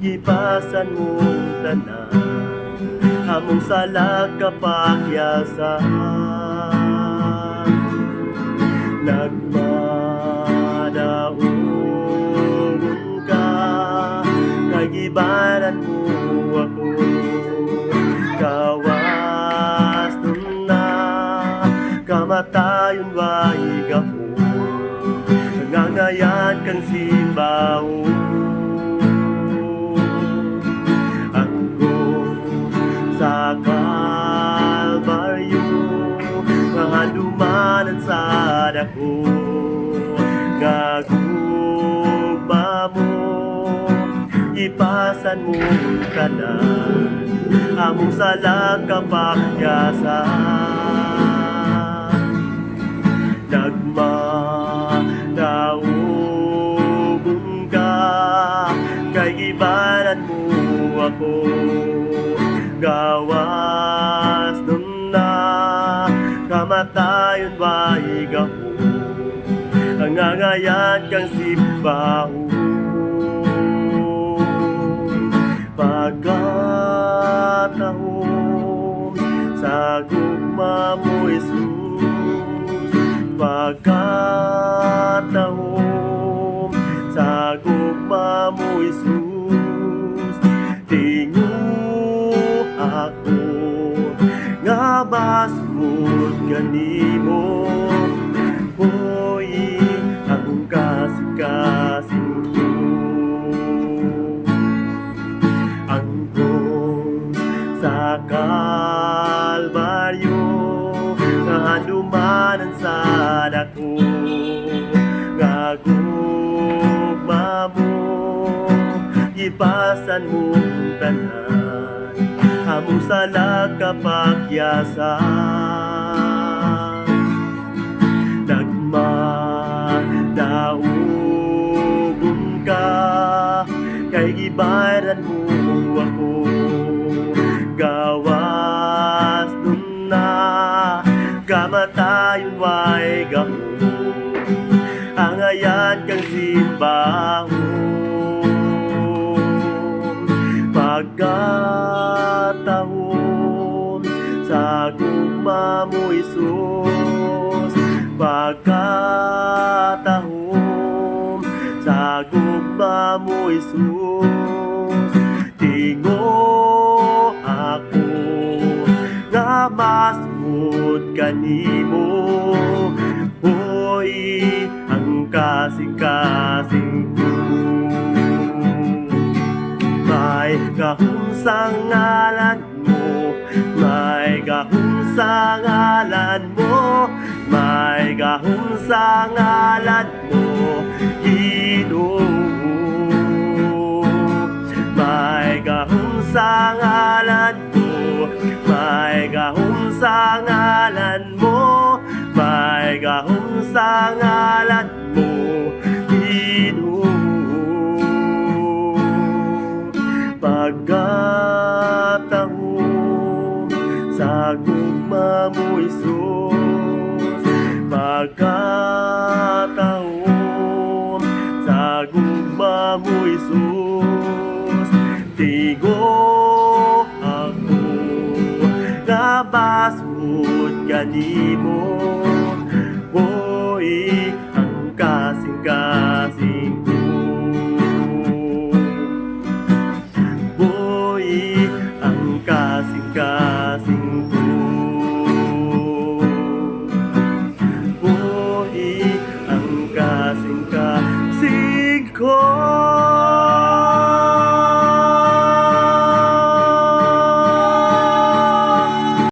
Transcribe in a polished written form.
gipasan mong tanan, among sala kapakyasan. Nagmadaogon ka, kay gibanan mo ako. Kawas nun na, kamatayon wa igapo, nangangayan kang simbaho. Sa Kalbaryo, nga handumanan sa dako, gagugma mo, ipasan mo tanan, among sala kapakyasan. Nagmadaogon ka, kay gibanan mo ako. Gawas nun na, kamatayon wa igapo, nangangayan kang simbaho. Pagkatahon sa gugma mo, Jesus. Pagkatahon sa gugma mo, Jesus. Ako nga basmod kanimo, hoy ang kasing-kasing ko. Ang Diyos sa Kalbaryo, nga handumanan sa dako, nga gugma mo, ipasan mong tanan, among sala kapakyasan. Nagmadaogon ka, kay gibaran mo ako. Gawas nun na, kamatayon wa igapo, angayan kang simbaho. Pagkatahon sa gugma mo, Jesus. Pagkatahon sa gugma mo, Jesus. Tingo ako nga masmod kanimo, hoy ang kasing-kasing ko. May gahom sa ngalan mo, may gahom sa ngalan mo, may gahom sa ngalan mo, Ginoo. May gahom sa ngalan mo, may gahom sa ngalan mo, may gahom sa ngalan mo, Ginoo. Pagkatahon sa gugma mo, Jesus. Pagkatahon sa gugma mo, Jesus. Tigo ako nga basmod kanimo, hoy ang kasing-kasing ko. Kasing-kasing ko, hoy ang kasing-kasing ko.